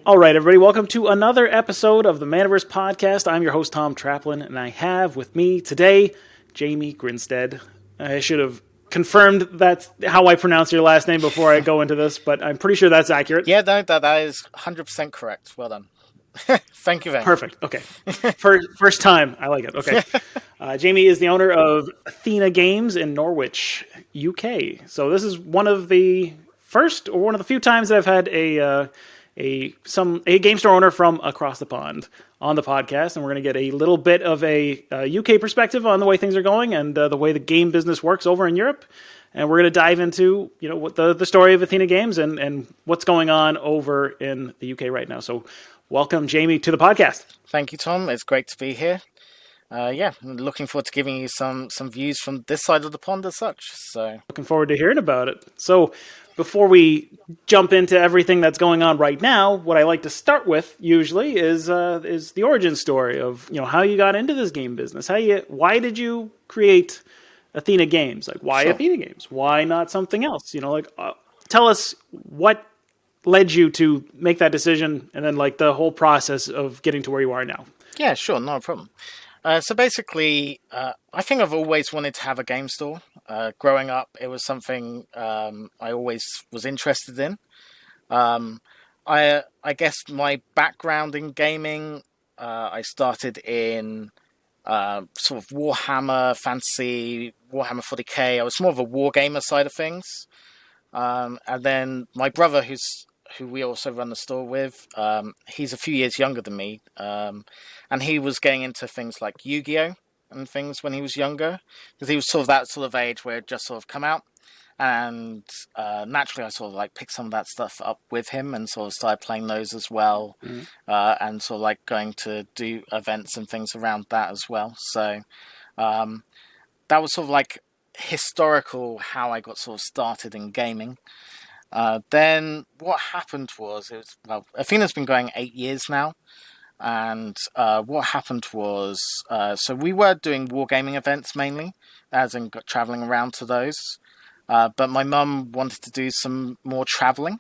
All right, everybody, welcome to another episode of the Manaverse Podcast. I'm your host, Tom Traplin, and I have with me today Jamie Grinstead. I should have confirmed that's how I pronounce your last name before I go into this, but I'm pretty sure that's accurate. Yeah, no, that is 100% correct. Well done. Thank you very much. Perfect. Okay. First time. I like it. Okay. Jamie is the owner of Athena Games in Norwich, UK. So this is one of the first or one of the few times that I've had a game store owner from across the pond on the podcast, and we're going to get a little bit of a UK perspective on the way things are going and the way the game business works over in Europe. And we're going to dive into what the story of Athena Games and what's going on over in the UK right now. So welcome, Jamie, to the podcast. Thank you, Tom. It's great to be here. I'm looking forward to giving you some views from this side of the pond as such. So looking forward to hearing about it. So before we jump into everything that's going on right now, what I like to start with usually is the origin story of how you got into this game business. Why did you create Athena Games? Like, why Athena Games? Why not something else? Tell us what led you to make that decision, and then the whole process of getting to where you are now. Yeah, sure, no problem. So basically, I think I've always wanted to have a game store. Growing up, it was something I always was interested in. I guess my background in gaming, I started in sort of Warhammer Fantasy, Warhammer 40k. I was more of a war gamer side of things. And then my brother, who we also run the store with, he's a few years younger than me. And he was getting into things like Yu-Gi-Oh! And things when he was younger. Because he was sort of that sort of age where it just sort of come out. And naturally I sort of picked some of that stuff up with him and sort of started playing those as well. Mm-hmm. And sort of going to do events and things around that as well. So that was sort of historical how I got sort of started in gaming. Then what happened was, Athena's been going 8 years now. And what happened was, so we were doing wargaming events mainly, as in traveling around to those. But my mum wanted to do some more traveling.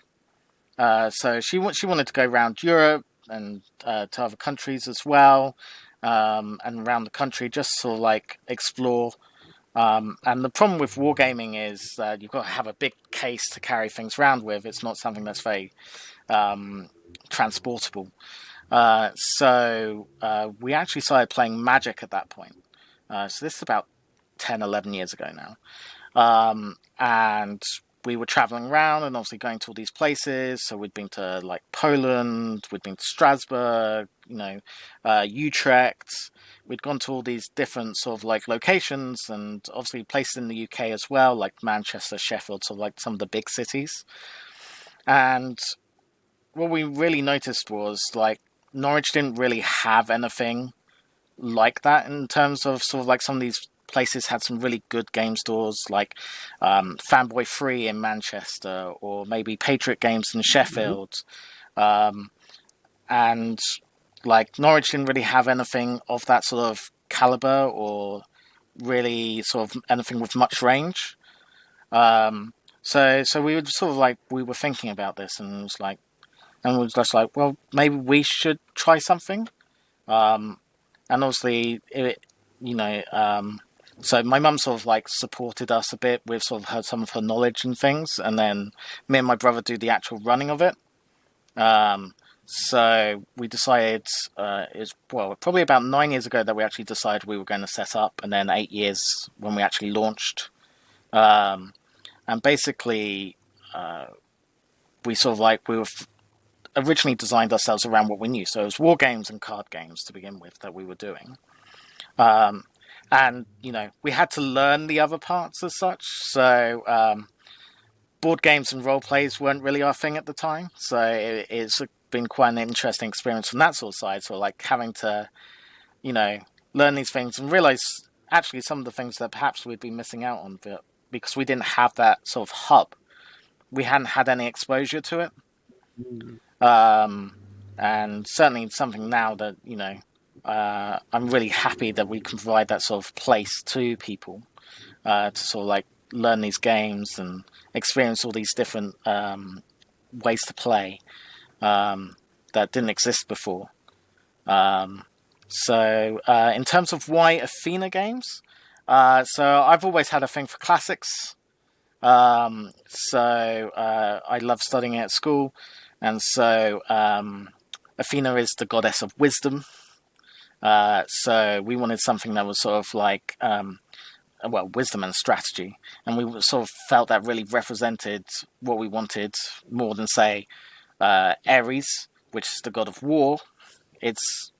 So she wanted to go around Europe and to other countries as well, and around the country, just sort of explore. And the problem with wargaming is that you've got to have a big case to carry things around with. It's not something that's very transportable. So we actually started playing Magic at that point. So this is about 10, 11 years ago now. And we were traveling around and obviously going to all these places. So we'd been to Poland, we'd been to Strasbourg, Utrecht. We'd gone to all these different sort of locations and obviously places in the UK as well, like Manchester, Sheffield, so some of the big cities. And what we really noticed was Norwich didn't really have anything like that in terms of sort of some of these places had some really good game stores Fanboy Free in Manchester or maybe Patriot Games in Sheffield. Mm-hmm. And Norwich didn't really have anything of that sort of caliber or really sort of anything with much range. So we were sort of we were thinking about this and it was and we were just well, maybe we should try something. And obviously, so my mum sort of supported us a bit with sort of some of her knowledge and things. And then me and my brother do the actual running of it. So we decided, probably about 9 years ago that we actually decided we were going to set up. And then 8 years when we actually launched. And basically, we sort of we were originally designed ourselves around what we knew. So it was war games and card games to begin with that we were doing. And, we had to learn the other parts as such. So board games and role plays weren't really our thing at the time. So it's been quite an interesting experience from that sort of side. So having to, learn these things and realize actually some of the things that perhaps we'd be missing out on because we didn't have that sort of hub. We hadn't had any exposure to it. Mm-hmm. And certainly something now that, I'm really happy that we can provide that sort of place to people to sort of learn these games and experience all these different ways to play. that didn't exist before. So in terms of why Athena Games, so I've always had a thing for classics. So I love studying at school, and so Athena is the goddess of wisdom. So we wanted something that was sort of like, wisdom and strategy, and we sort of felt that really represented what we wanted more than, say, Ares, which is the god of war.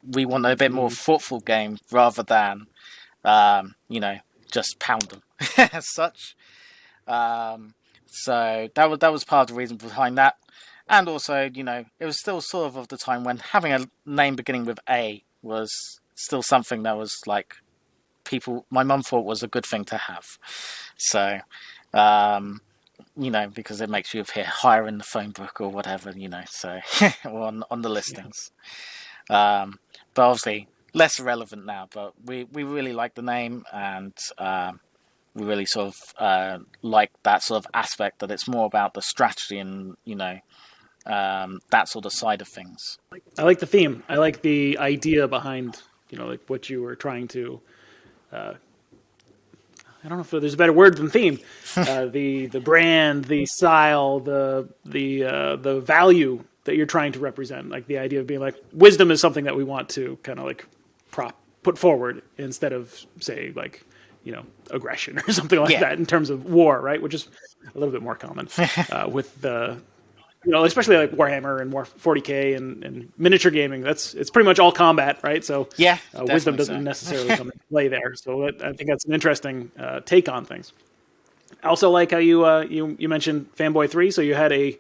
We want a bit more thoughtful game rather than, just pound them as such. So that was part of the reason behind that. And also, it was still sort of the time when having a name beginning with A was still something that was like my mum thought was a good thing to have. So, because it makes you appear higher in the phone book or whatever, so or on the listings. But obviously less relevant now, but we really like the name, and we really sort of like that sort of aspect, that it's more about the strategy and, that sort of side of things. I like the theme. I like the idea behind, like what you were trying to, I don't know if there's a better word than theme. The brand, the style, the value that you're trying to represent. Like the idea of being like, wisdom is something that we want to kind of like put forward instead of, say, like, aggression or something like that in terms of war, right? Which is a little bit more common with the, especially like Warhammer and more 40K and miniature gaming. It's pretty much all combat, right? So wisdom doesn't necessarily come into play there. So I think that's an interesting take on things. I also like how you mentioned Fanboy 3. So you had a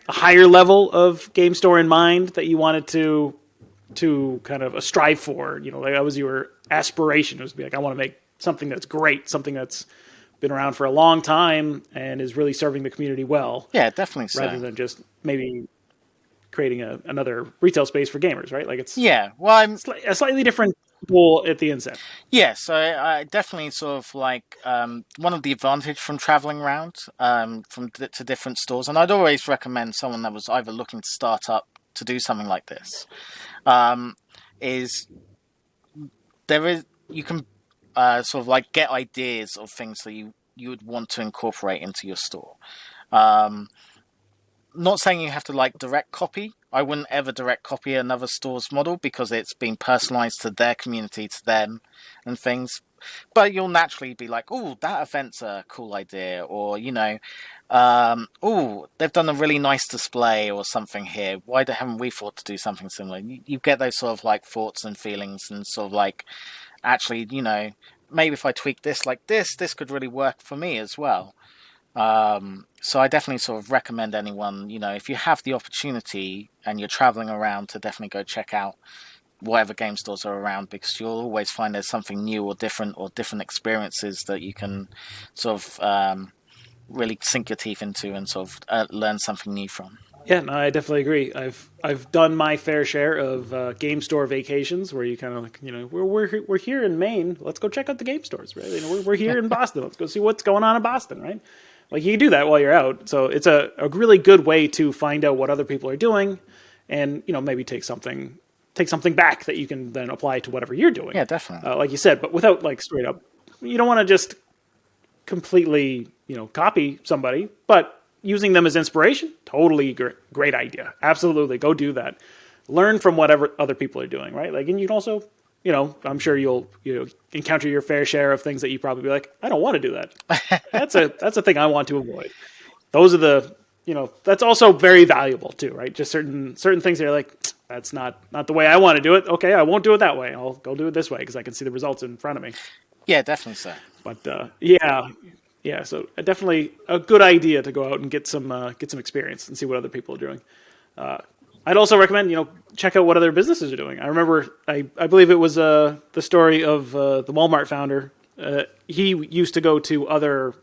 higher level of Game Store in mind that you wanted to kind of strive for. Like that was your aspiration, was to be like, I want to make something that's great, something that's been around for a long time and is really serving the community well. Yeah, definitely so. Rather than just maybe creating another retail space for gamers, right? Like it's I'm a slightly different goal at the inset. Yeah, so I definitely sort of like one of the advantage from traveling around to different stores, and I'd always recommend someone that was either looking to start up to do something like this, is you can sort of like get ideas of things that you would want to incorporate into your store. Not saying you have to like direct copy. I wouldn't ever direct copy another store's model because it's been personalized to their community, to them and things. But you'll naturally be like, oh, that event's a cool idea. Or, oh, they've done a really nice display or something here. Why haven't we thought to do something similar? You get those sort of like thoughts and feelings and sort of like, actually, maybe if I tweak this like this could really work for me as well. So I definitely sort of recommend anyone, if you have the opportunity and you're traveling around, to definitely go check out whatever game stores are around, because you'll always find there's something new or different experiences that you can sort of really sink your teeth into and sort of learn something new from. Yeah, no, I definitely agree. I've done my fair share of game store vacations where you kind of like, we're here in Maine. Let's go check out the game stores, right? We're here in Boston. Let's go see what's going on in Boston, right? Like you can do that while you're out. So it's a really good way to find out what other people are doing, and maybe take something back that you can then apply to whatever you're doing. Yeah, definitely. Like you said, but without like straight up. You don't want to just completely copy somebody, but using them as inspiration, totally great idea. Absolutely, go do that. Learn from whatever other people are doing, right? Like, and you can also, I'm sure you'll encounter your fair share of things that you probably be like, I don't want to do that. That's a thing I want to avoid. Those are the, that's also very valuable too, right? Just certain things that are like, that's not the way I want to do it. Okay, I won't do it that way. I'll go do it this way because I can see the results in front of me. Yeah, definitely so. But yeah, so definitely a good idea to go out and get some experience and see what other people are doing. I'd also recommend, check out what other businesses are doing. I remember, I believe it was the story of the Walmart founder. He used to go to other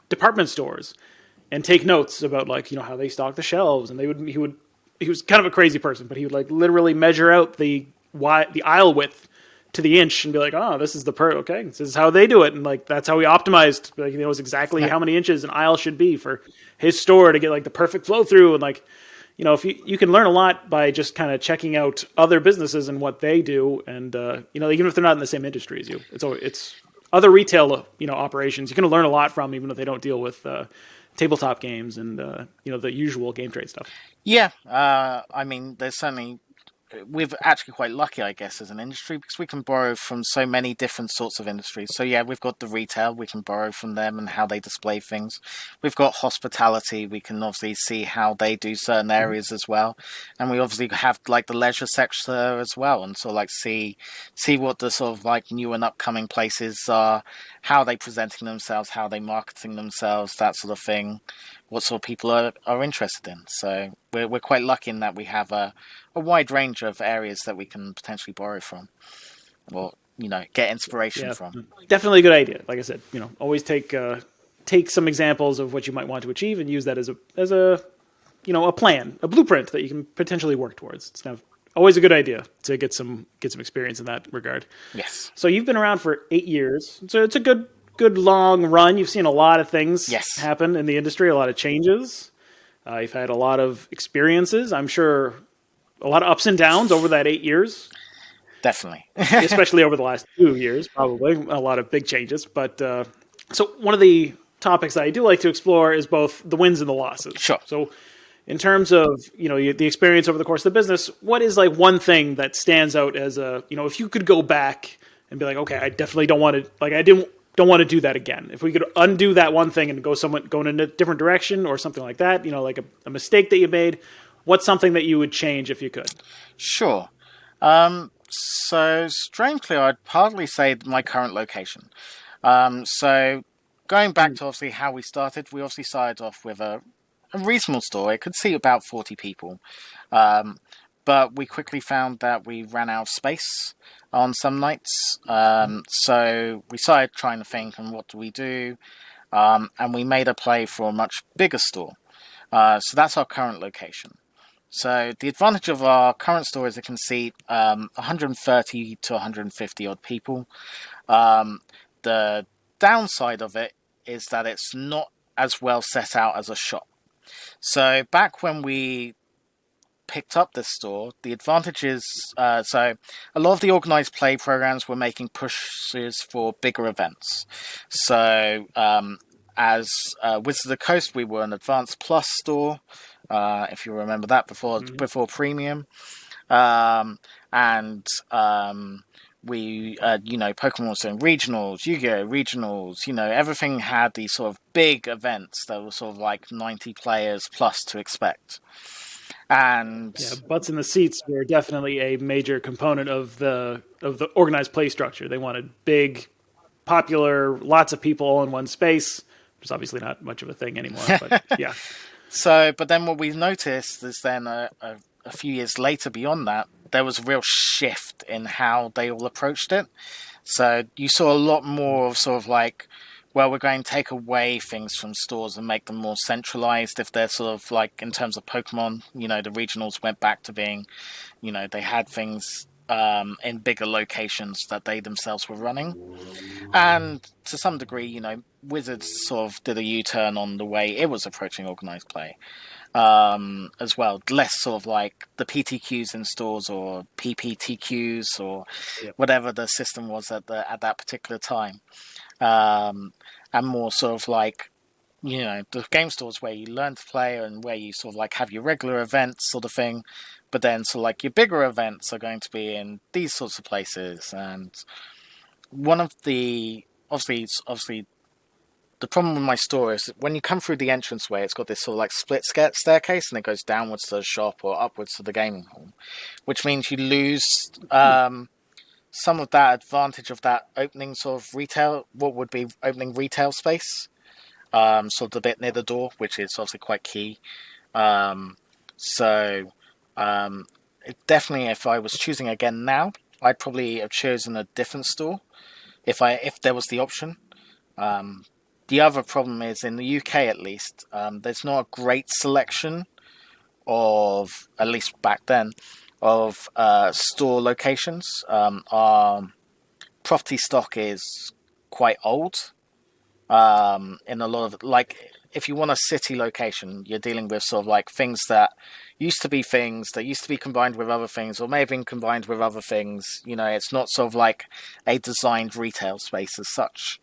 department stores and take notes about like, how they stock the shelves, and he was kind of a crazy person, but he would like literally measure out the aisle width to the inch and be like, oh, this is okay, this is how they do it. And like, that's how he optimized. Like, he knows exactly how many inches an aisle should be for his store to get like the perfect flow through. And like, if you can learn a lot by just kind of checking out other businesses and what they do, and even if they're not in the same industry as you, it's other retail operations. You can learn a lot from, even if they don't deal with tabletop games and the usual game trade stuff. Yeah, I mean, there's certainly we're actually quite lucky, I guess, as an industry, because we can borrow from so many different sorts of industries. So yeah, we've got the retail, we can borrow from them and how they display things. We've got hospitality, we can obviously see how they do certain areas as well. And we obviously have like the leisure sector as well, and sort of like see what the sort of like new and upcoming places are, how they presenting themselves, how they marketing themselves, that sort of thing. What sort of people are interested in. So we're quite lucky in that we have a wide range of areas that we can potentially borrow from, or get inspiration from. Definitely a good idea. Like I said, always take some examples of what you might want to achieve and use that as a plan, a blueprint that you can potentially work towards. It's kind of always a good idea to get some experience in that regard. Yes. So you've been around for 8 years. So it's a good long run. You've seen a lot of things happen in the industry, a lot of changes. You've had a lot of experiences. I'm sure a lot of ups and downs over that 8 years. Definitely. Especially over the last 2 years, probably. A lot of big changes. But so one of the topics that I do like to explore is both the wins and the losses. Sure. So in terms of, the experience over the course of the business, what is like one thing that stands out as if you could go back and be like, okay, I definitely don't want to, don't want to do that again. If we could undo that one thing and go in a different direction or something like that, like a mistake that you made, what's something that you would change if you could? Sure. So strangely, I'd partly say my current location. So going back to obviously how we started, we obviously started off with a reasonable store. It could seat about 40 people. But we quickly found that we ran out of space on some nights. So we started trying to think, and what do we do? And we made a play for a much bigger store. So that's our current location. So the advantage of our current store is it can seat 130 to 150 odd people. The downside of it is that it's not as well set out as a shop. So back when we picked up this store, the advantage is so a lot of the organized play programs were making pushes for bigger events. So as Wizards of the Coast, we were an Advanced Plus store, if you remember that, before Premium, and we Pokemon was doing regionals, Yu-Gi-Oh regionals, everything had these sort of big events that were sort of like 90 players plus to expect. And butts in the seats were definitely a major component of the organized play structure. They wanted big, popular, lots of people all in one space, which is obviously not much of a thing anymore. But yeah. So, but then what we noticed is then a few years later, beyond that, there was a real shift in how they all approached it. So you saw a lot more of sort of like, well, we're going to take away things from stores and make them more centralized. If they're sort of like, in terms of Pokemon, the regionals went back to being, they had things in bigger locations that they themselves were running. And to some degree, Wizards sort of did a U-turn on the way it was approaching organized play as well. Less sort of like the PTQs in stores or PPTQs or whatever the system was at that particular time. And more sort of like, the game stores where you learn to play and where you sort of like have your regular events sort of thing. But then sort of like your bigger events are going to be in these sorts of places. And one of the, obviously the problem with my store is when you come through the entranceway, it's got this sort of like split staircase and it goes downwards to the shop or upwards to the gaming hall, which means you lose some of that advantage of that opening sort of retail, what would be opening retail space, sort of the bit near the door, which is obviously quite key. Definitely, if I was choosing again now, I'd probably have chosen a different store if there was the option. The other problem is in the UK, at least, there's not a great selection of, at least back then, of store locations. Our property stock is quite old. In a lot of, like, if you want a city location, you're dealing with sort of like things that, used to be things that used to be combined with other things, or may have been combined with other things. It's not sort of like a designed retail space as such.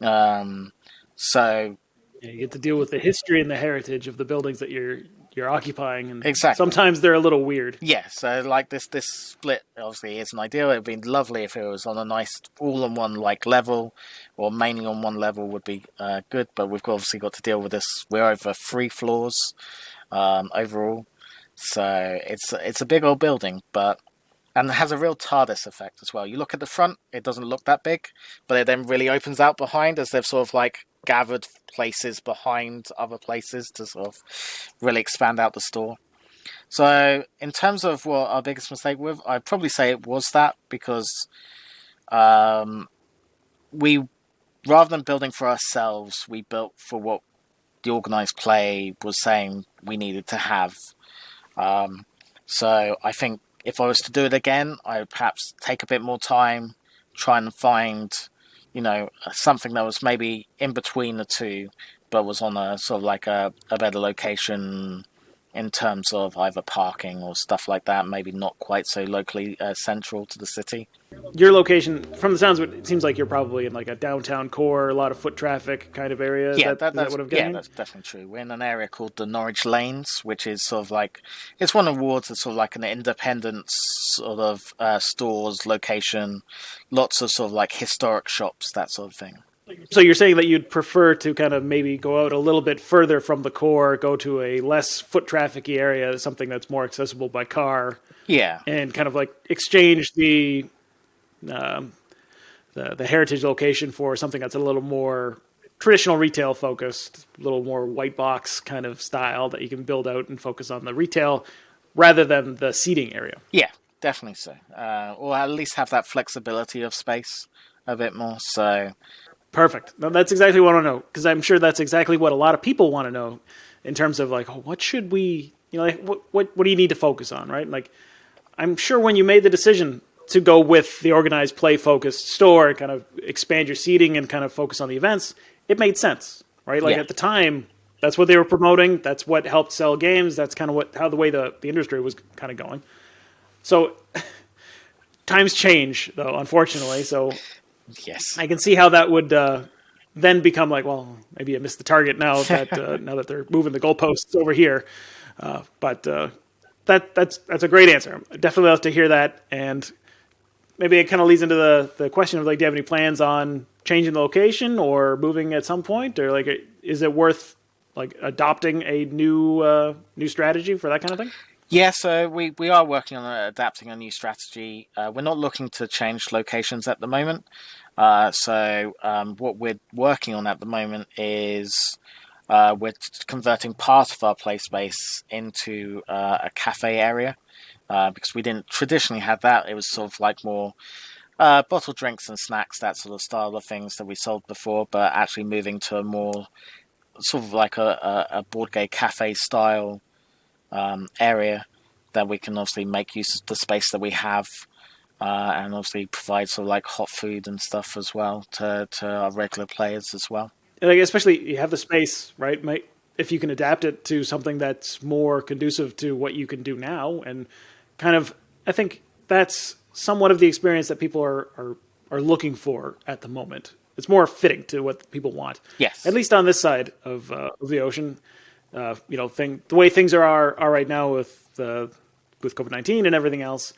So Yeah, you get to deal with the history and the heritage of the buildings that you're occupying, and exactly. sometimes they're a little weird. Yeah, so like this split obviously isn't ideal. It'd be lovely if it was on a nice all-in-one like level, or mainly on one level would be good. But we've obviously got to deal with this. We're over 3 floors overall, so it's a big old building, and it has a real TARDIS effect as well. You look at the front, it doesn't look that big, but it then really opens out behind as they've sort of like gathered places behind other places to sort of really expand out the store. So, in terms of what our biggest mistake with, I'd probably say it was that, because we, rather than building for ourselves, we built for what the organized play was saying we needed to have. So, I think if I was to do it again, I would perhaps take a bit more time, try and find, something that was maybe in between the two, but was on a sort of like a better location in terms of either parking or stuff like that, maybe not quite so locally central to the city. Your location, from the sounds of it, seems like you're probably in like a downtown core, a lot of foot traffic kind of area. Yeah, Is that what I'm getting? yeah, that's definitely true. We're in an area called the Norwich Lanes, which is sort of like, it's one of the wards that's sort of like an independent sort of stores location, lots of sort of like historic shops, that sort of thing. So you're saying that you'd prefer to kind of maybe go out a little bit further from the core, go to a less foot trafficy area, something that's more accessible by car, Yeah, and kind of like exchange um, the heritage location for something that's a little more traditional retail focused, a little more white box kind of style that you can build out and focus on the retail rather than the seating area. yeah, definitely so. Or at least have that flexibility of space a bit more. So Perfect. No, that's exactly what I want to know, because I'm sure that's exactly what a lot of people want to know in terms of like, oh, what should we, like, what do you need to focus on, right? Like, I'm sure when you made the decision to go with the organized play focused store and kind of expand your seating and kind of focus on the events, it made sense, right? Like yeah, at the time, that's what they were promoting. That's what helped sell games. That's kind of how the way the industry was kind of going. So times change, though, unfortunately. So yes. I can see how that would then become like, well, maybe I missed the target now that they're moving the goalposts over here. But that's a great answer. I'd definitely love to hear that, and maybe it kind of leads into the question of like, do you have any plans on changing the location or moving at some point, or like, is it worth like adopting a new strategy for that kind of thing? Yeah, so we are working on adapting a new strategy. We're not looking to change locations at the moment. So what we're working on at the moment is we're converting part of our play space into a cafe area, because we didn't traditionally have that. It was sort of like more bottled drinks and snacks, that sort of style of things that we sold before, but actually moving to a more sort of like a board game cafe style area that we can obviously make use of the space that we have, and obviously provide sort of like hot food and stuff as well to our regular players as well. And like, especially you have the space, right? If you can adapt it to something that's more conducive to what you can do now, and kind of, I think that's somewhat of the experience that people are looking for at the moment. It's more fitting to what people want. Yes. At least on this side of the ocean, the way things are right now with COVID-19 and everything else,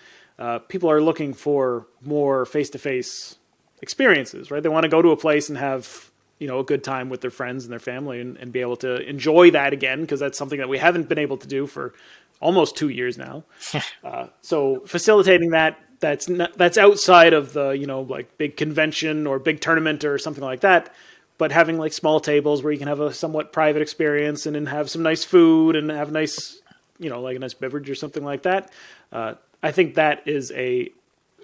people are looking for more face-to-face experiences, right? They want to go to a place and have a good time with their friends and their family, and be able to enjoy that again, because that's something that we haven't been able to do for almost 2 years now. So facilitating that's outside of the like big convention or big tournament or something like that, but having like small tables where you can have a somewhat private experience and then have some nice food and have nice like a nice beverage or something like that. I think that is a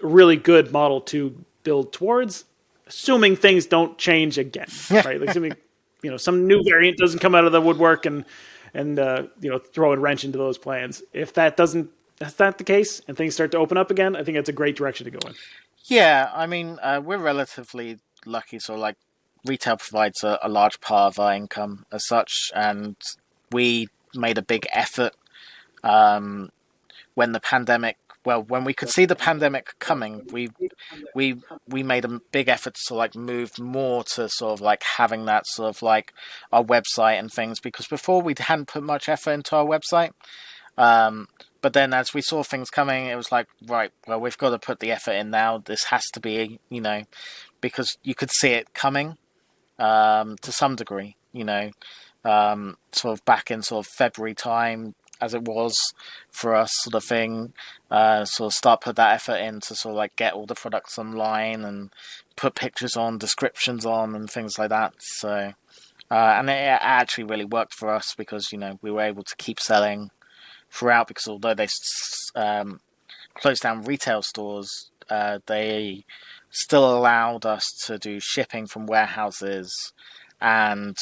really good model to build towards, assuming things don't change again, right? Like assuming some new variant doesn't come out of the woodwork and throw a wrench into those plans. If that's not the case and things start to open up again, I think that's a great direction to go in. Yeah, I mean, we're relatively lucky, so like retail provides a large part of our income as such, and we made a big effort when the pandemic, when we could see the pandemic coming, we made a big effort to sort of like move more to sort of like having that sort of like our website and things, because before we hadn't put much effort into our website. But then as we saw things coming, it was like, right, well, we've got to put the effort in now. This has to be, because you could see it coming to some degree, sort of back in sort of February time, as it was for us, sort of thing. Sort of start put that effort in to sort of like get all the products online and put pictures on, descriptions on, and things like that. So, and it actually really worked for us because we were able to keep selling throughout, because although they closed down retail stores, they still allowed us to do shipping from warehouses, and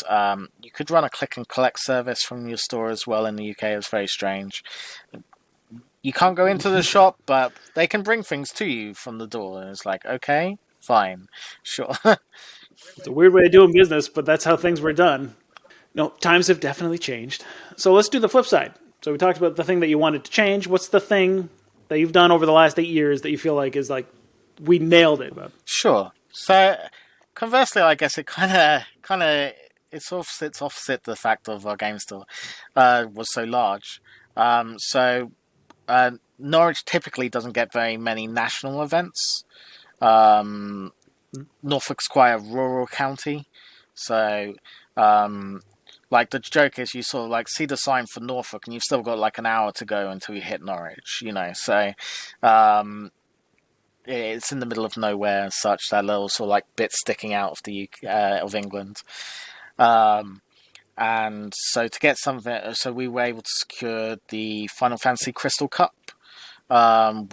you could run a click and collect service from your store as well in the UK. It was very strange. You can't go into the shop, but they can bring things to you from the door, and it's like, okay, fine, sure. It's a weird way of doing business, but that's how things were done. No, times have definitely changed. So let's do the flip side. So we talked about the thing that you wanted to change. What's the thing that you've done over the last 8 years that you feel like is like, we nailed it? Sure. So conversely, I guess it kind of it sort of sits opposite the fact of our game store was so large. So Norwich typically doesn't get very many national events. Norfolk's quite a rural county, so like the joke is you sort of like see the sign for Norfolk and you've still got like an hour to go until you hit Norwich, so it's in the middle of nowhere and such, that little sort of like bit sticking out of the of England. And so to get some of it, so we were able to secure the Final Fantasy Crystal Cup,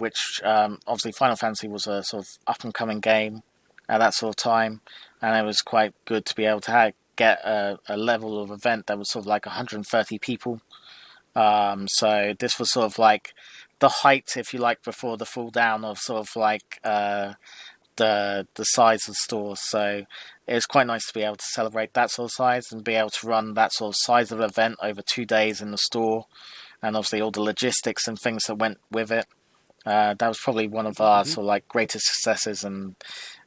which obviously Final Fantasy was a sort of up and coming game at that sort of time, and it was quite good to be able to get a level of event that was sort of like 130 people. So this was sort of like the height, if you like, before the fall down of sort of like the size of the store. So it was quite nice to be able to celebrate that sort of size and be able to run that sort of size of event over 2 days in the store, and obviously all the logistics and things that went with it. That was probably one of our sort of like greatest successes, and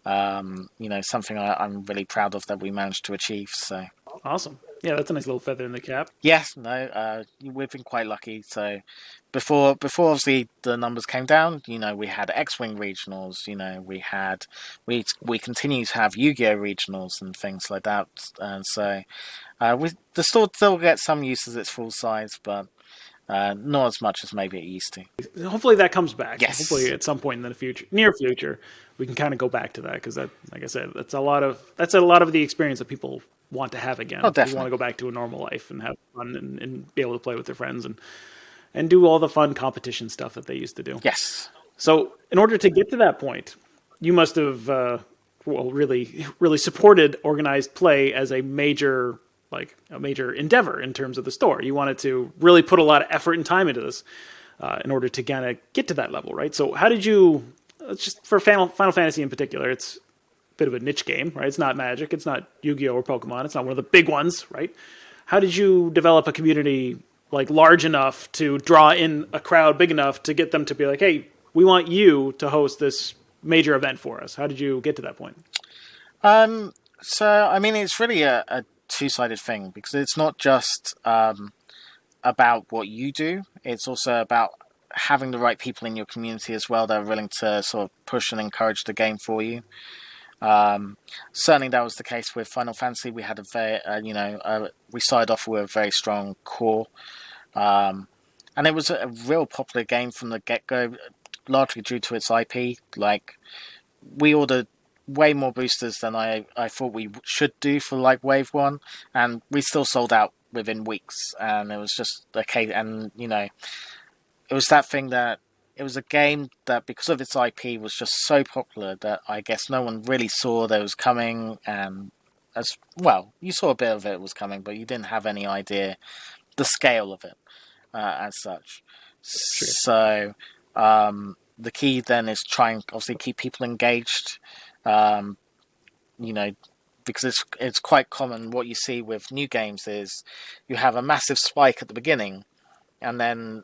something I'm really proud of that we managed to achieve. So awesome. Yeah, that's a nice little feather in the cap. yes, no, we've been quite lucky. So before obviously the numbers came down, we had X-Wing regionals, we continue to have Yu-Gi-Oh regionals and things like that, and so the store still gets some use as its full size, but not as much as maybe it used to. Hopefully that comes back. Yes. Hopefully at some point in the near future, we can kind of go back to that, because that, like I said, that's a lot of the experience that people want to have again. Oh, definitely. They want to go back to a normal life and have fun and be able to play with their friends and do all the fun competition stuff that they used to do. Yes. So in order to get to that point, you must have really, really supported organized play as a major endeavor in terms of the store. You wanted to really put a lot of effort and time into this in order to kind of get to that level, right? So how did you, just for Final Fantasy in particular, it's a bit of a niche game, right? It's not Magic, it's not Yu-Gi-Oh! Or Pokemon, it's not one of the big ones, right? How did you develop a community like large enough to draw in a crowd big enough to get them to be like, hey, we want you to host this major event for us? How did you get to that point? So, I mean, it's really a two-sided thing, because it's not just about what you do, it's also about having the right people in your community as well that are willing to sort of push and encourage the game for you. Certainly that was the case with Final Fantasy. We had we started off with a very strong core, and it was a real popular game from the get-go, largely due to its IP. Like, we ordered way more boosters than I thought we should do for like Wave 1, and we still sold out within weeks, and it was just okay. And it was that thing that it was a game that, because of its IP, was just so popular that I guess no one really saw that it was coming, and as well, you saw a bit of it was coming, but you didn't have any idea the scale of it as such. Sure. So the key then is trying obviously keep people engaged. Because it's quite common, what you see with new games is you have a massive spike at the beginning, and then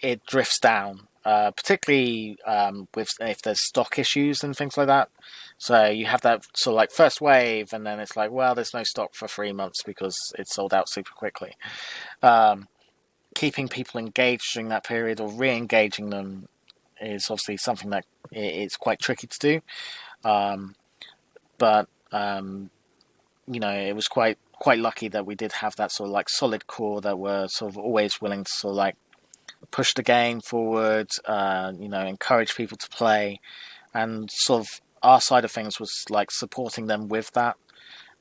it drifts down, particularly if there's stock issues and things like that. So you have that sort of like first wave, and then it's like, well, there's no stock for 3 months because it's sold out super quickly. Keeping people engaged during that period or re-engaging them is obviously something that it's quite tricky to do. But it was quite lucky that we did have that sort of like solid core that were sort of always willing to sort of like push the game forward, encourage people to play, and sort of our side of things was like supporting them with that.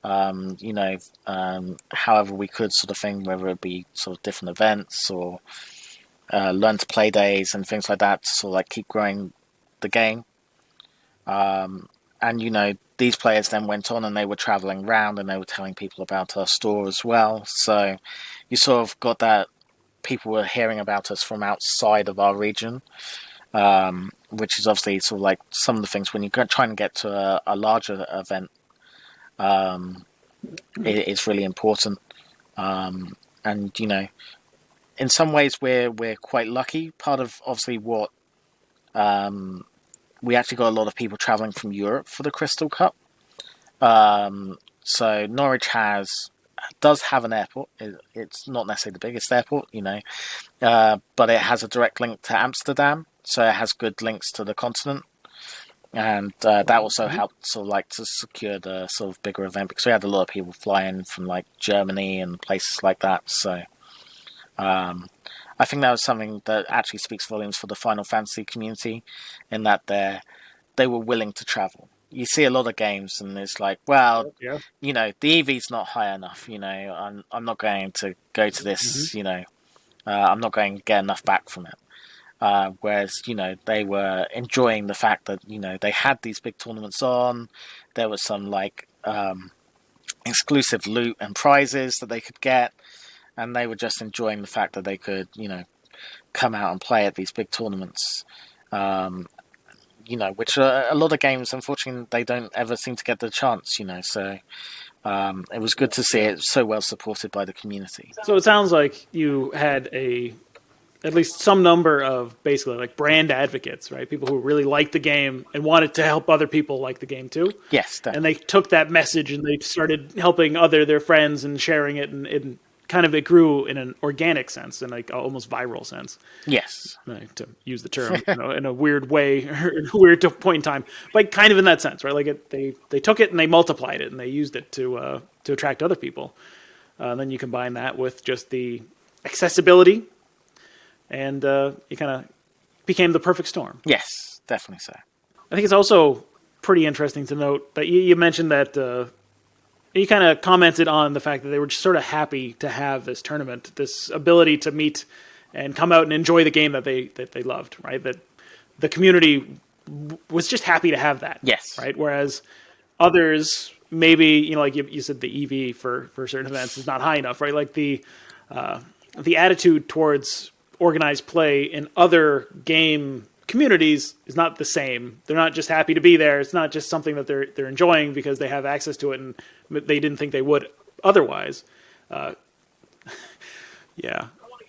However we could, sort of thing, whether it be sort of different events or learn to play days and things like that to sort of like keep growing the game. And these players then went on and they were traveling around and they were telling people about our store as well. So you sort of got that people were hearing about us from outside of our region, which is obviously sort of like some of the things when you're trying to get to a larger event. It's really important, and in some ways we're quite lucky. Part of obviously what we actually got a lot of people traveling from Europe for the Crystal Cup. So Norwich does have an airport. It's not necessarily the biggest airport, but it has a direct link to Amsterdam, so it has good links to the continent. And that also helped sort of like to secure the sort of bigger event because we had a lot of people flying from like Germany and places like that. So I think that was something that actually speaks volumes for the Final Fantasy community, in that they were willing to travel. You see a lot of games and it's like, well, the EV's not high enough. I'm not going to go to this. I'm not going to get enough back from it. Whereas, they were enjoying the fact that, they had these big tournaments on. There was some like exclusive loot and prizes that they could get. And they were just enjoying the fact that they could, come out and play at these big tournaments. Which a lot of games, unfortunately, they don't ever seem to get the chance, So it was good to see it so well supported by the community. So it sounds like you had at least some number of basically like brand advocates, right? People who really liked the game and wanted to help other people like the game too. Yes, definitely. And they took that message and they started helping their friends and sharing it, and kind of it grew in an organic sense and like almost viral sense. Yes, to use the term in a weird way, or a weird point in time, but kind of in that sense, right? Like they took it and they multiplied it and they used it to attract other people. Then you combine that with just the accessibility. And it kind of became the perfect storm. Yes, definitely so. I think it's also pretty interesting to note that you mentioned that you kind of commented on the fact that they were just sort of happy to have this tournament, this ability to meet and come out and enjoy the game that they loved, right? That the community was just happy to have that. Yes. Right? Whereas others, maybe, like you said, the EV for certain events is not high enough, right? Like the attitude towards organized play in other game communities is not the same. They're not just happy to be there. It's not just something that they're enjoying because they have access to it and they didn't think they would otherwise. Yeah.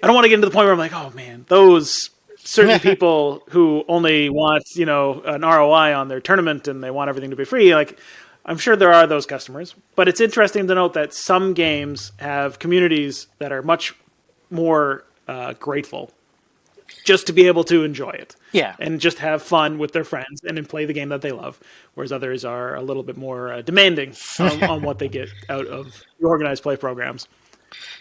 I don't want to get into the point where I'm like, oh man, those certain people who only want, an ROI on their tournament and they want everything to be free. Like, I'm sure there are those customers, but it's interesting to note that some games have communities that are much more grateful just to be able to enjoy it. Yeah. And just have fun with their friends and then play the game that they love. Whereas others are a little bit more demanding on what they get out of the organized play programs.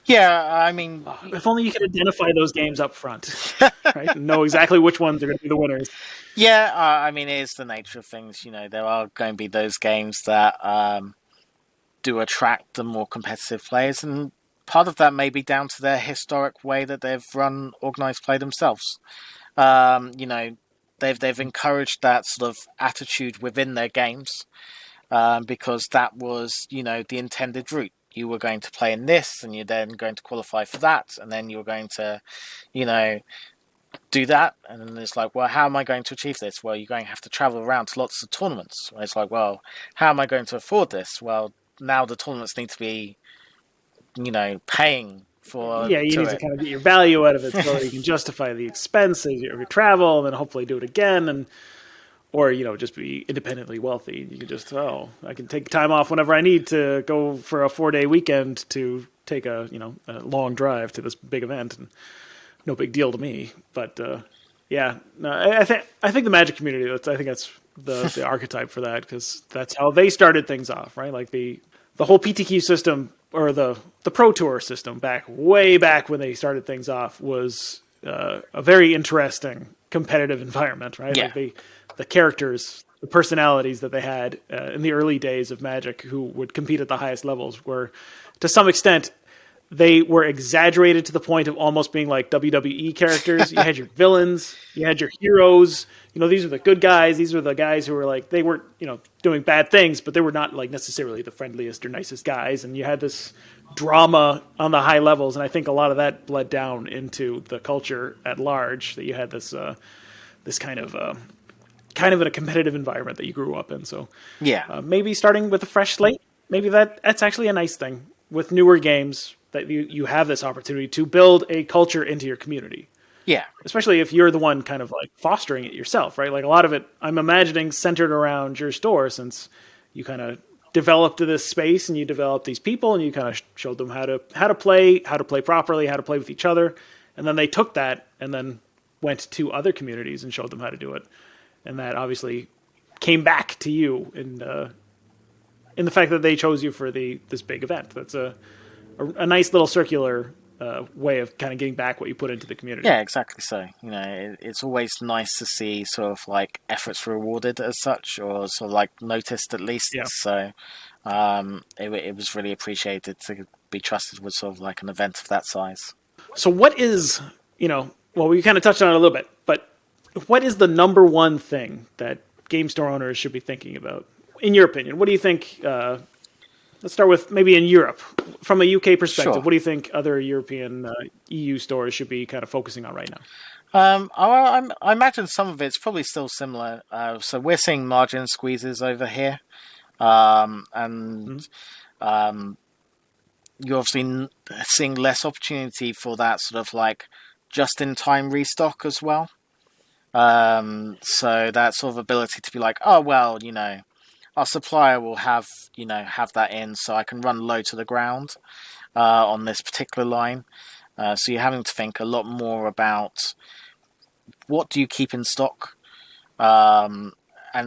Yeah, I mean... if only you could identify those games up front, right? And know exactly which ones are going to be the winners. Yeah, I mean, it is the nature of things. There are going to be those games that do attract the more competitive players, and part of that may be down to their historic way that they've run organized play themselves. They've encouraged that sort of attitude within their games because that was, the intended route. You were going to play in this, and you're then going to qualify for that, and then you're going to, do that. And then it's like, well, how am I going to achieve this? Well, you're going to have to travel around to lots of tournaments. And it's like, well, how am I going to afford this? Well, now the tournaments need to be, paying for Yeah, you to need to it. kind of get your value out of it so that you can justify the expense of your travel, and then hopefully do it again, and or just be independently wealthy. You can just I can take time off whenever I need to go for a 4-day weekend to take a long drive to this big event, and no big deal to me. But yeah, no, I think the Magic community. I think that's the archetype for that, because that's how they started things off, right? Like the whole PTQ system, or the Pro Tour system, way back when they started things off, was a very interesting competitive environment, right? Yeah. Like the characters, the personalities that they had in the early days of Magic, who would compete at the highest levels, were to some extent they were exaggerated to the point of almost being like WWE characters. You had your villains, you had your heroes. These are the good guys. These were the guys who were like, they weren't, doing bad things, but they were not like necessarily the friendliest or nicest guys. And you had this drama on the high levels, and I think a lot of that bled down into the culture at large. That you had this this kind of in a competitive environment that you grew up in. So Yeah. maybe starting with a fresh slate, maybe that's actually a nice thing with newer games, that you have this opportunity to build a culture into your community. Yeah. Especially if you're the one kind of like fostering it yourself, right? Like a lot of it, I'm imagining, centered around your store, since you kind of developed this space and you developed these people and you kind of showed them how to play properly, how to play with each other, and then they took that and then went to other communities and showed them how to do it, and that obviously came back to you in the fact that they chose you for this big event. That's a nice little circular way of kind of getting back what you put into the community. Yeah, exactly. So, it's always nice to see sort of like efforts rewarded as such, or sort of like noticed at least. Yeah. So, it was really appreciated to be trusted with sort of like an event of that size. So what is, well, we kind of touched on it a little bit, but what is the number one thing that game store owners should be thinking about, in your opinion? What do you think? Let's start with maybe in Europe, from a UK perspective. Sure. What do you think other European EU stores should be kind of focusing on right now? I imagine some of it's probably still similar. So we're seeing margin squeezes over here, and you're obviously seeing less opportunity for that sort of like just-in-time restock as well. So that sort of ability to be like, oh well, our supplier will have that in, so I can run low to the ground on this particular line. So you're having to think a lot more about what do you keep in stock, and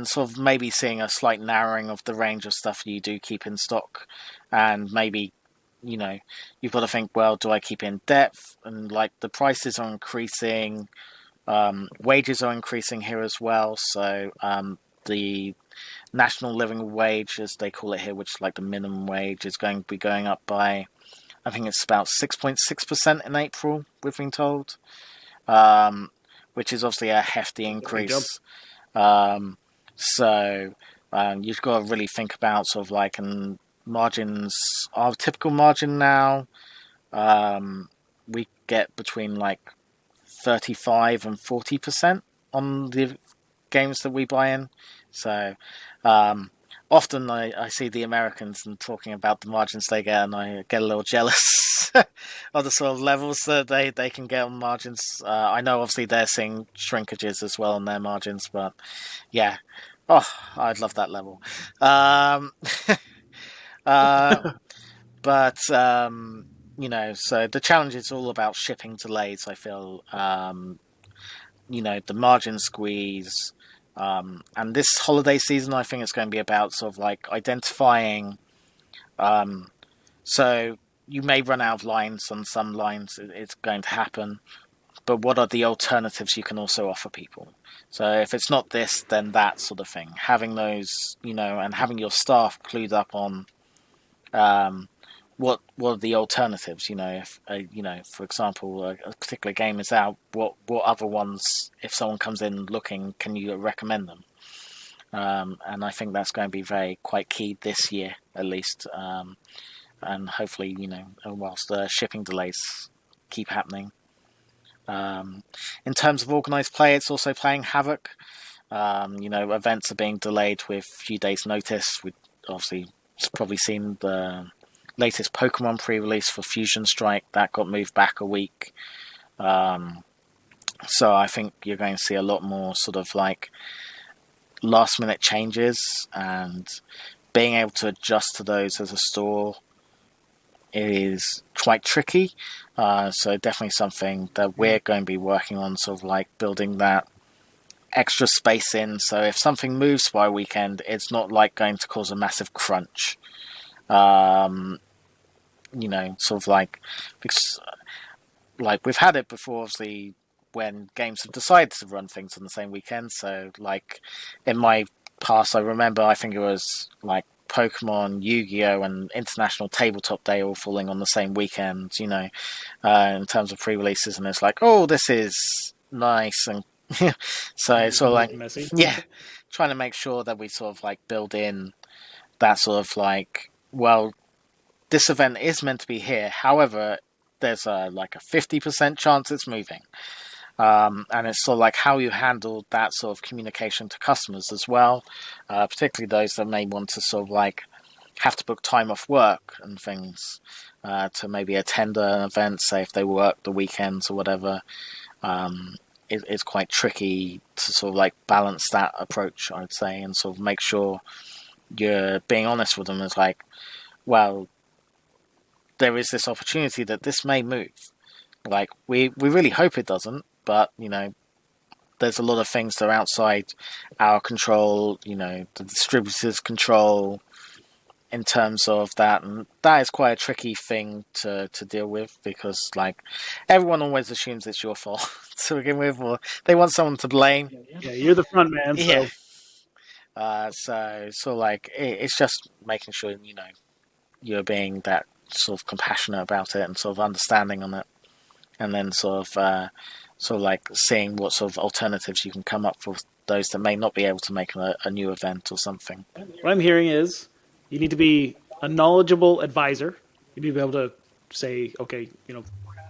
sort of maybe seeing a slight narrowing of the range of stuff you do keep in stock, and maybe you've got to think, well, do I keep in depth? And like the prices are increasing, wages are increasing here as well. So the national living wage, as they call it here, which is like the minimum wage, is going to be going up by, I think it's about 6.6% in April, we've been told, which is obviously a hefty increase. So you've got to really think about sort of like, and margins, our typical margin now, we get between like 35 and 40% on the games that we buy in. So often I see the Americans and talking about the margins they get, and I get a little jealous of the sort of levels that they can get on margins. I know obviously they're seeing shrinkages as well on their margins, but yeah, I'd love that level. But so the challenge is all about shipping delays. I feel the margin squeeze. And this holiday season, I think it's going to be about sort of like identifying. So you may run out of lines on some lines. It's going to happen. But what are the alternatives you can also offer people? So if it's not this, then that sort of thing. Having those, and having your staff clued up on what are the alternatives? If for example, a particular game is out, what other ones, if someone comes in looking, can you recommend them? And I think that's going to be quite key this year, at least. And hopefully, whilst the shipping delays keep happening. In terms of organised play, it's also playing havoc. Events are being delayed with a few days' notice. We've obviously probably seen the latest Pokemon pre-release for Fusion Strike that got moved back a week. So I think you're going to see a lot more sort of like last minute changes, and being able to adjust to those as a store is quite tricky. So definitely something that we're going to be working on, sort of like building that extra space in. So if something moves by a weekend, it's not like going to cause a massive crunch. Sort of like, because like we've had it before, obviously, when games have decided to run things on the same weekend. So like in my past, I remember, I think it was like Pokemon, Yu-Gi-Oh, and International Tabletop Day all falling on the same weekend, in terms of pre-releases, and it's like, oh, this is nice, and so it's sort of like messy. yeah, trying to make sure that we sort of like build in that sort of like, well, this event is meant to be here, however, there's like a 50% chance it's moving. And it's sort of like how you handle that sort of communication to customers as well, particularly those that may want to sort of like have to book time off work and things to maybe attend an event, say if they work the weekends or whatever. It's quite tricky to sort of like balance that approach, I'd say, and sort of make sure you're being honest with them. It's like, well, there is this opportunity that this may move. Like, we really hope it doesn't, but, there's a lot of things that are outside our control, the distributor's control in terms of that. And that is quite a tricky thing to deal with, because, like, everyone always assumes it's your fault to begin with, or they want someone to blame. Yeah, you're the front man, so... Yeah. So like, it's just making sure, you're being that sort of compassionate about it and sort of understanding on it. And then sort of like seeing what sort of alternatives you can come up for those that may not be able to make a new event or something. What I'm hearing is you need to be a knowledgeable advisor. You need to be able to say, okay,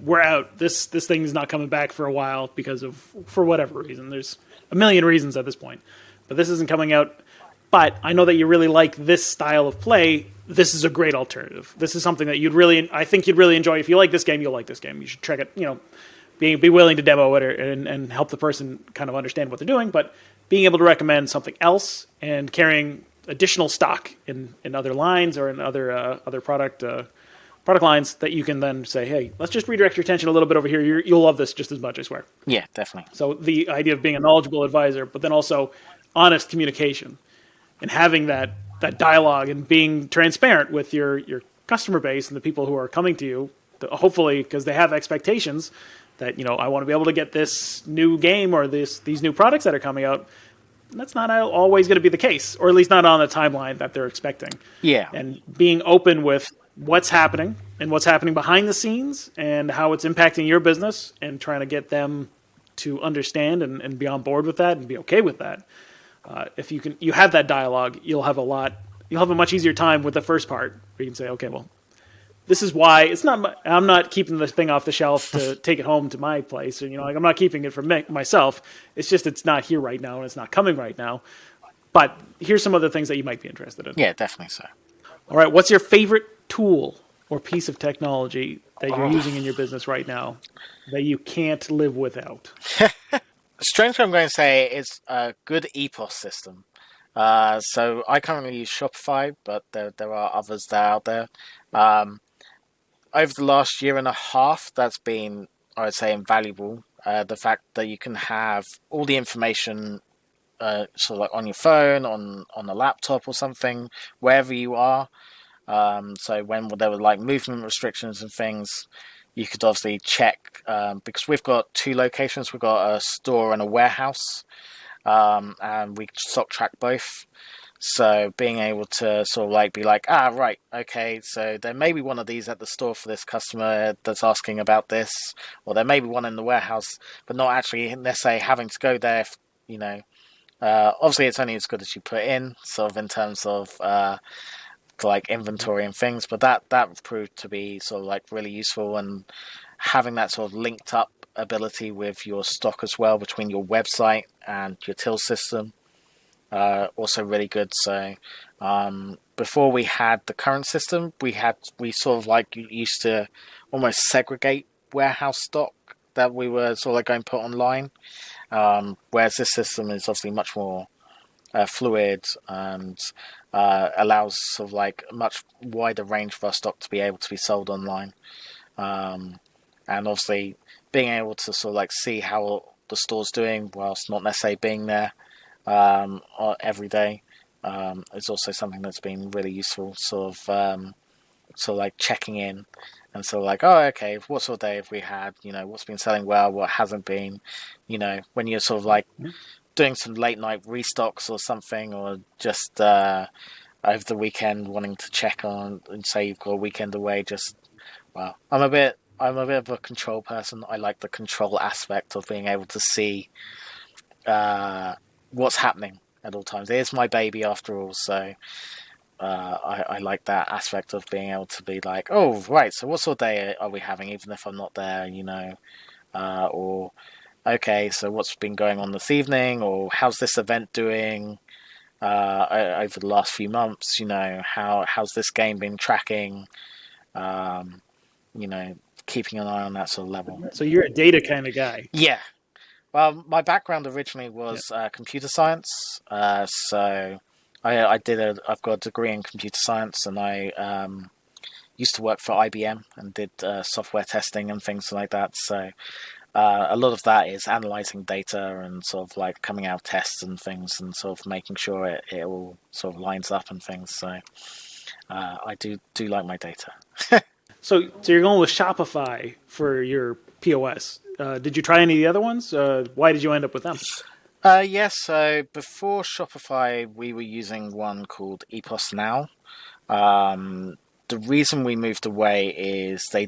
we're out. This thing is not coming back for a while for whatever reason. There's a million reasons at this point, but this isn't coming out. But I know that you really like this style of play. This is a great alternative. This is something that I think you'd really enjoy. If you like this game, you'll like this game. You should check it, be willing to demo it and help the person kind of understand what they're doing, but being able to recommend something else and carrying additional stock in other lines or in other product lines that you can then say, hey, let's just redirect your attention a little bit over here. You'll love this just as much, I swear. Yeah, definitely. So the idea of being a knowledgeable advisor, but then also honest communication and having that dialogue and being transparent with your customer base and the people who are coming to you, hopefully because they have expectations that, I want to be able to get this new game or these new products that are coming out. That's not always going to be the case, or at least not on the timeline that they're expecting. Yeah. And being open with what's happening and what's happening behind the scenes and how it's impacting your business, and trying to get them to understand and be on board with that and be okay with that. If you have that dialogue, you'll have a much easier time with the first part, where you can say, okay, well, this is why I'm not keeping the thing off the shelf to take it home to my place. Or, I'm not keeping it for myself. It's just, it's not here right now and it's not coming right now. But here's some other things that you might be interested in. Yeah, definitely so. All right. What's your favorite tool or piece of technology that you're using in your business right now that you can't live without? Strangely, I'm going to say it's a good EPOS system. So I currently use Shopify, but there are others that are out there. Over the last year and a half, that's been, I would say, invaluable. The fact that you can have all the information sort of like on your phone, on a laptop or something, wherever you are. So when there were like movement restrictions and things, you could obviously check, because we've got two locations. We've got a store and a warehouse, and we stock track both. So being able to sort of like be like, right, okay, so there may be one of these at the store for this customer that's asking about this, or there may be one in the warehouse, but not actually necessarily having to go there, obviously it's only as good as you put in, sort of in terms of like inventory and things, but that proved to be sort of like really useful, and having that sort of linked up ability with your stock as well between your website and your till system. also really good. So before we had the current system, we sort of like used to almost segregate warehouse stock that we were sort of like going to put online. Whereas this system is obviously much more fluid and allows sort of like a much wider range of our stock to be able to be sold online. And obviously being able to sort of like see how the store's doing whilst not necessarily being there every day is also something that's been really useful. Sort of like checking in and sort of like, oh, okay, what sort of day have we had? You know, what's been selling well, what hasn't been? You know, when you're sort of like doing some late night restocks or something, or just over the weekend wanting to check on and say you've got a weekend away. Just well, I'm a bit of a control person. I like the control aspect of being able to see what's happening at all times. It is my baby after all, so I like that aspect of being able to be like, oh right, so what sort of day are we having, even if I'm not there, you know, or okay, so what's been going on this evening, or how's this event doing over the last few months? You know, how's this game been tracking? You know, keeping an eye on that sort of level. So you're a data kind of guy. Yeah. Well, my background originally was computer science, so I've got a degree in computer science, and I used to work for IBM and did software testing and things like that. So a lot of that is analyzing data and sort of like coming out tests and things, and sort of making sure it all sort of lines up and things. So I do like my data. So you're going with Shopify for your POS. Did you try any of the other ones? Why did you end up with them? Yes, so before Shopify, we were using one called Epos Now. The reason we moved away is they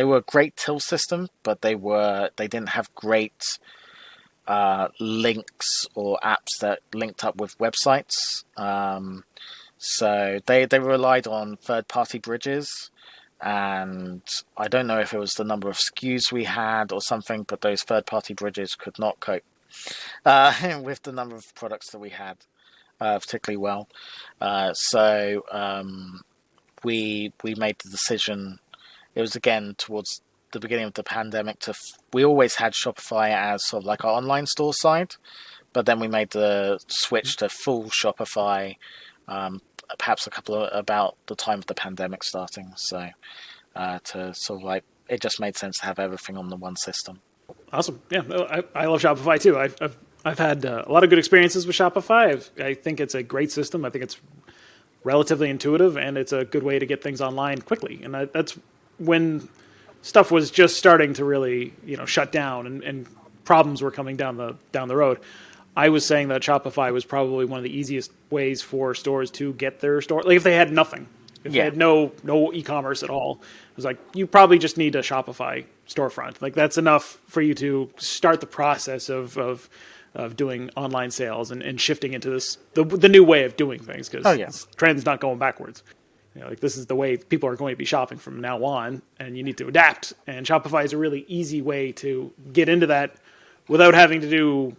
were a great till system, but they didn't have great links or apps that linked up with websites. So they relied on third-party bridges, and I don't know if it was the number of SKUs we had or something, but those third-party bridges could not cope with the number of products that we had particularly well. So we made the decision. It was again towards the beginning of the pandemic. We always had Shopify as sort of like our online store side, but then we made the switch to full Shopify. Perhaps about the time of the pandemic starting. So to sort of like, it just made sense to have everything on the one system. Awesome. Yeah, I love Shopify too. I've had a lot of good experiences with Shopify. I think it's a great system. I think it's relatively intuitive, and it's a good way to get things online quickly. And that's when stuff was just starting to really, shut down and problems were coming down the road. I was saying that Shopify was probably one of the easiest ways for stores to get their store. Like if they had nothing, if they had no e-commerce at all, it was like you probably just need a Shopify storefront. Like that's enough for you to start the process of doing online sales and shifting into this the new way of doing things, because trend's not going backwards. Like this is the way people are going to be shopping from now on, and you need to adapt. And Shopify is a really easy way to get into that without having to do,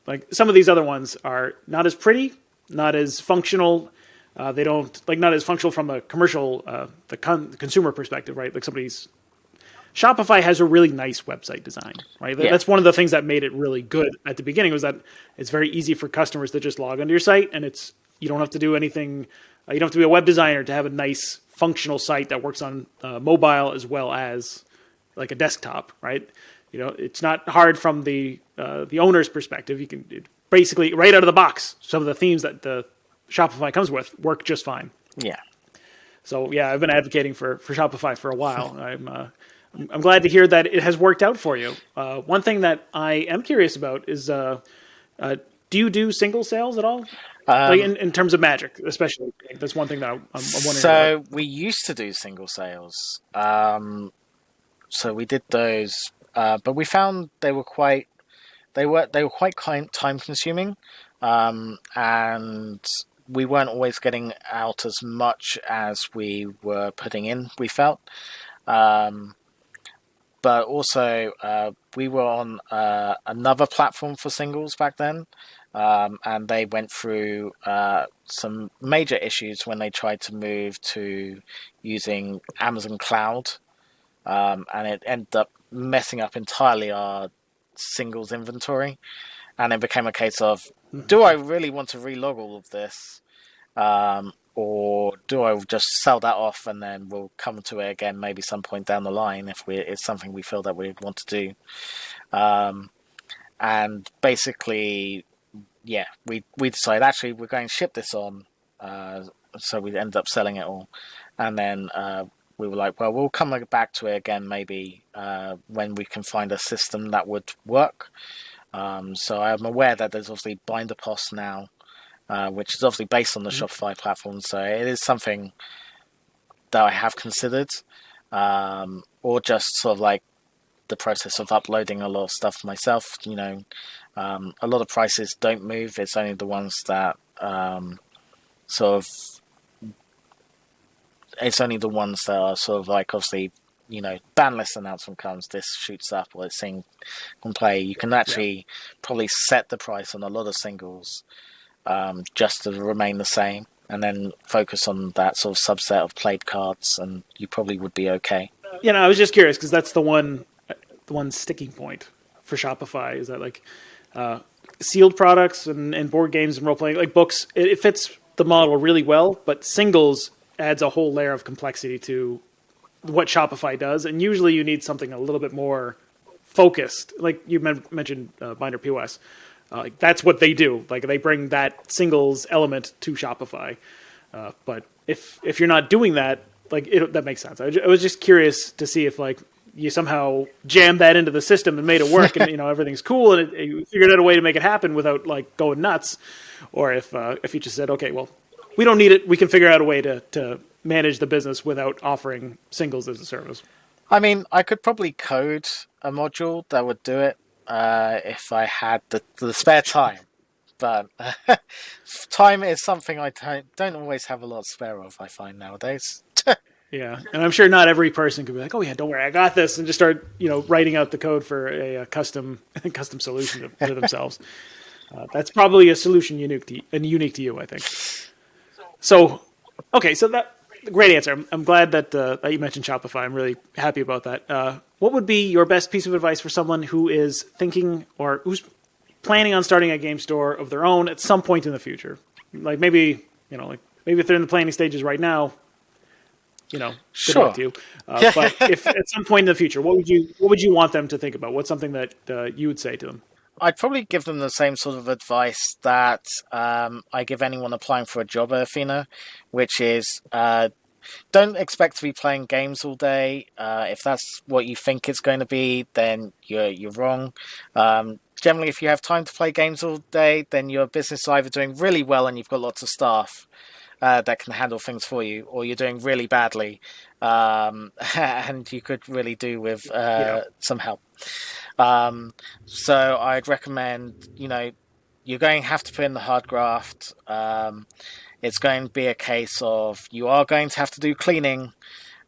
like some of these other ones are not as pretty, not as functional. They don't not as functional from a commercial, the consumer perspective, right? Like Shopify has a really nice website design, right? Yeah. That's one of the things that made it really good at the beginning, was that it's very easy for customers to just log onto your site, and you don't have to do anything. You don't have to be a web designer to have a nice functional site that works on mobile as well as like a desktop, right? It's not hard from the owner's perspective. You can basically right out of the box, some of the themes that the Shopify comes with work just fine. Yeah. So yeah, I've been advocating for Shopify for a while. I'm glad to hear that it has worked out for you. One thing that I am curious about is, do you do single sales at all? Like in terms of Magic, especially. That's one thing that I'm wondering so about. We used to do single sales. So we did those. But we found they were quite time consuming, and we weren't always getting out as much as we were putting in. We felt, but also we were on another platform for singles back then, and they went through some major issues when they tried to move to using Amazon Cloud, and it ended up messing up entirely our singles inventory. And it became a case of, do I really want to relog all of this? Or do I just sell that off and then we'll come to it again maybe some point down the line if it's something we feel that we want to do. And basically, yeah, we decided actually we're going to ship this on. So we ended up selling it all. And then we were like, well, we'll come back to it again maybe when we can find a system that would work. So I'm aware that there's obviously Binder Post now, which is obviously based on the Shopify platform. So it is something that I have considered, or just sort of like the process of uploading a lot of stuff myself. A lot of prices don't move. It's only the ones that it's only the ones that are sort of like obviously, ban list announcement comes, this shoots up, or it's saying can play. You can actually probably set the price on a lot of singles just to remain the same, and then focus on that sort of subset of played cards, and you probably would be okay. I was just curious because that's the one sticking point for Shopify is that like sealed products and board games and role playing like books, it fits the model really well, but singles adds a whole layer of complexity to what Shopify does, and usually you need something a little bit more focused. Like you mentioned, Binder POS. Like that's what they do. Like they bring that singles element to Shopify. But if you're not doing that, like that makes sense. I was just curious to see if like you somehow jammed that into the system and made it work, and everything's cool, and you figured out a way to make it happen without like going nuts, or if you just said, okay, well, we don't need it. We can figure out a way to manage the business without offering singles as a service. I mean, I could probably code a module that would do it if I had the spare time. But time is something I don't always have a lot of spare of, I find nowadays. Yeah, and I'm sure not every person could be like, oh yeah, don't worry, I got this, and just start writing out the code for a custom solution to themselves. That's probably a solution unique to you, I think. So, okay, so that great answer. I'm glad that you mentioned Shopify. I'm really happy about that. What would be your best piece of advice for someone who is thinking or who's planning on starting a game store of their own at some point in the future? Like maybe if they're in the planning stages right now, good luck to you. But if at some point in the future, what would you want them to think about? What's something that you would say to them? I'd probably give them the same sort of advice that I give anyone applying for a job at Athena, which is don't expect to be playing games all day. If that's what you think it's going to be, then you're wrong. Generally, if you have time to play games all day, then your business is either doing really well and you've got lots of staff that can handle things for you, or you're doing really badly, and you could really do with some help. So I'd recommend, you're going to have to put in the hard graft. It's going to be a case of you are going to have to do cleaning,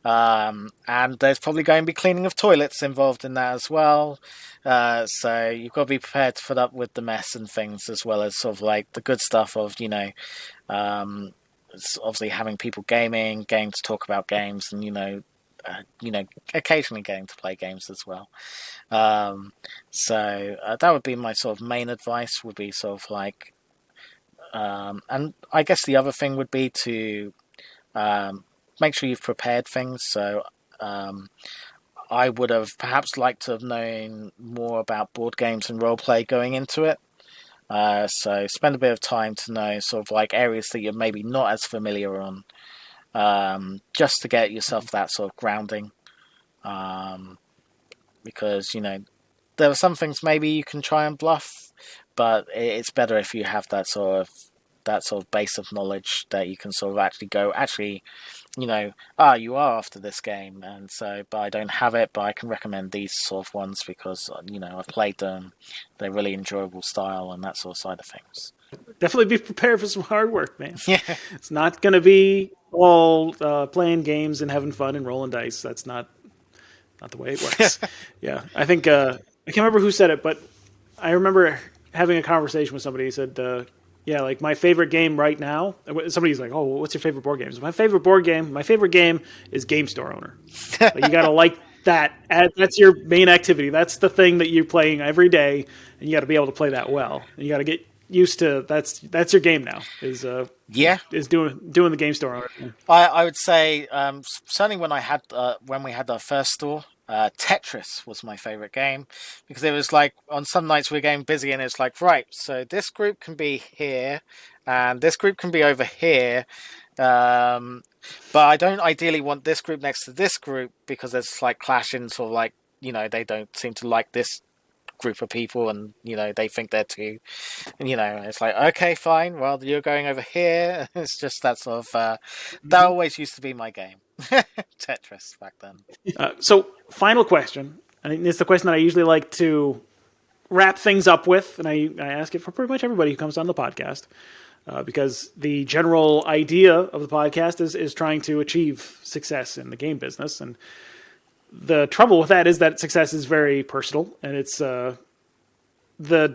and there's probably going to be cleaning of toilets involved in that as well. So you've got to be prepared to put up with the mess and things, as well as sort of like the good stuff of, it's obviously having people getting to talk about games, and occasionally getting to play games as well. So that would be my sort of main advice. Would be sort of like, and I guess the other thing would be to make sure you've prepared things. So I would have perhaps liked to have known more about board games and roleplay going into it. So spend a bit of time to know sort of like areas that you're maybe not as familiar on, just to get yourself that sort of grounding. Because, there are some things maybe you can try and bluff, but it's better if you have that sort of base of knowledge that you can sort of actually go, you are after this game, and so, but I don't have it, but I can recommend these sort of ones because, I've played them. They're really enjoyable style and that sort of side of things. Definitely be prepared for some hard work, man. Yeah. It's not going to be all playing games and having fun and rolling dice. That's not the way it works. Yeah, I think I can't remember who said it, but I remember having a conversation with somebody who said, yeah, like my favorite game right now. Somebody's like, "Oh, what's your favorite board game?" So my favorite game is Game Store Owner. Like, you gotta like that. That's your main activity. That's the thing that you're playing every day, and you got to be able to play that well. And you got to get used to that's your game now. Is doing the Game Store Owner. I would say certainly when we had our first store, Tetris was my favorite game, because it was like on some nights we were getting busy and it's like, right, so this group can be here and this group can be over here, but I don't ideally want this group next to this group because there's like clashing, sort of like, they don't seem to like this group of people, and they think they're too, and it's like, okay, fine, well, you're going over here. It's just that sort of that always used to be my game. Tetris back then. So final question, and it's the question that I usually like to wrap things up with, and I ask it for pretty much everybody who comes on the podcast, because the general idea of the podcast is trying to achieve success in the game business. And the trouble with that is that success is very personal, and it's the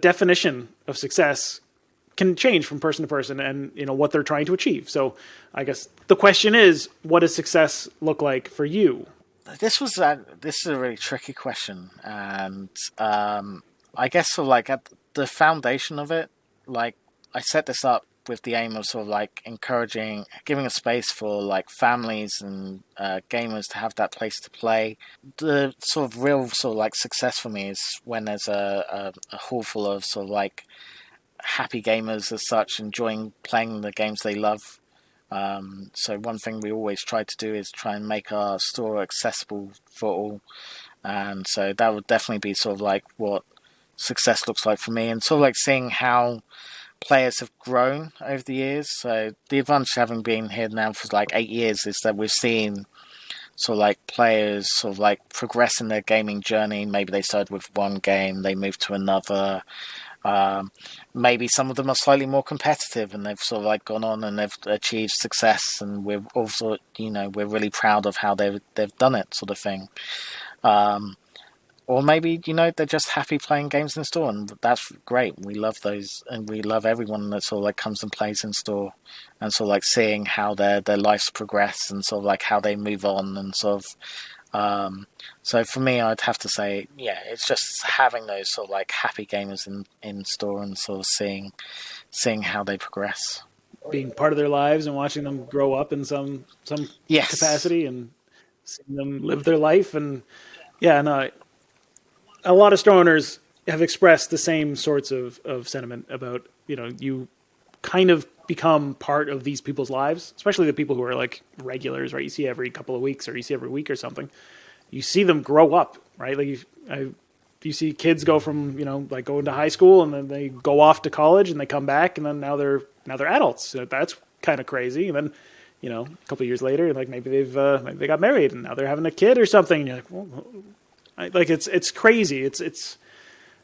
definition of success can change from person to person, and what they're trying to achieve. So I guess the question is, what does success look like for you? This is a really tricky question, and I guess sort of like at the foundation of it, like I set this up with the aim of sort of like giving a space for like families and gamers to have that place to play. The sort of real sort of like success for me is when there's a hall full of sort of like happy gamers as such, enjoying playing the games they love. So one thing we always try to do is try and make our store accessible for all. And so that would definitely be sort of like what success looks like for me, and sort of like seeing how players have grown over the years. So the advantage of having been here now for like 8 years is that we've seen sort of like players sort of like progress in their gaming journey. Maybe they started with one game, they moved to another. Maybe some of them are slightly more competitive and they've sort of like gone on and they've achieved success, and we're also, we're really proud of how they've done it, sort of thing. Or maybe, they're just happy playing games in store, and that's great. We love those, and we love everyone that sort of like comes and plays in store, and sort of like seeing how their lives progress and sort of like how they move on, and sort of. So for me, I'd have to say, yeah, it's just having those sort of like happy gamers in store and sort of seeing how they progress. Being part of their lives and watching them grow up in some Yes. capacity, and seeing them live their life. And yeah, no, a lot of store owners have expressed the same sorts of sentiment about, you kind of become part of these people's lives, especially the people who are like regulars, right? You see every couple of weeks, or you see every week or something. You see them grow up, right? Like you see kids go from, like going to high school, and then they go off to college, and they come back, and then now they're adults. So that's kind of crazy. And then, a couple of years later, like maybe they got married, and now they're having a kid or something. And you're like, well, like it's crazy. It's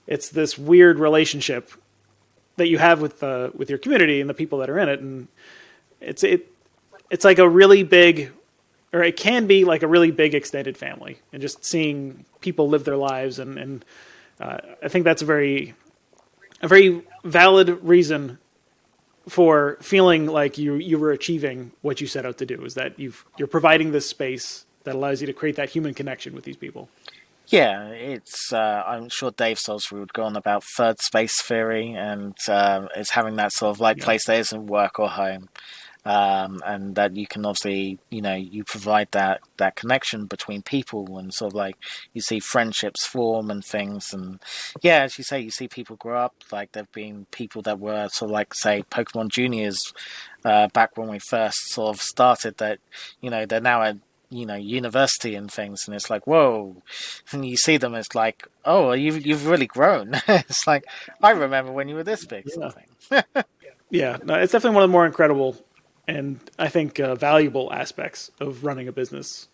this weird relationship that you have with your community and the people that are in it, and it's like a really big, or it can be like a really big extended family, and just seeing people live their lives, and I think that's a very valid reason for feeling like you were achieving what you set out to do, is that you're providing this space that allows you to create that human connection with these people. Yeah, it's. I'm sure Dave Salisbury would go on about third space theory, and it's having that sort of like place that isn't work or home, and that you can obviously, you provide that connection between people, and sort of like you see friendships form and things, and yeah, as you say, you see people grow up. Like there've been people that were sort of like, say, Pokemon Juniors back when we first sort of started, that they're now at university and things, and it's like, whoa, and you see them, it's like, oh, you've really grown. It's like, I remember when you were this big, sort of thing. Yeah, no, it's definitely one of the more incredible and I think valuable aspects of running a business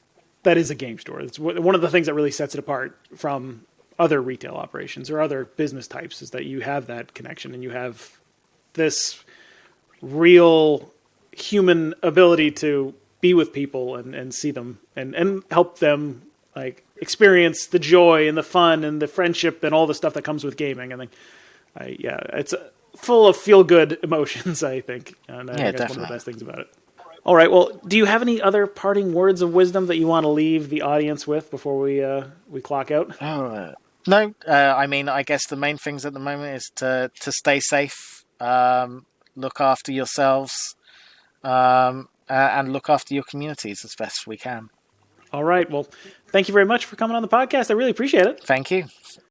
that is a game store. It's one of the things that really sets it apart from other retail operations or other business types, is that you have that connection, and you have this real human ability to be with people and see them and help them like experience the joy and the fun and the friendship and all the stuff that comes with gaming. I think It's full of feel-good emotions, I think. And I think that's one of the best things about it. All right, well, do you have any other parting words of wisdom that you want to leave the audience with before we clock out? No, I mean, I guess the main things at the moment is to stay safe, look after yourselves, and look after your communities as best we can. All right, well, thank you very much for coming on the podcast. I really appreciate it. Thank you.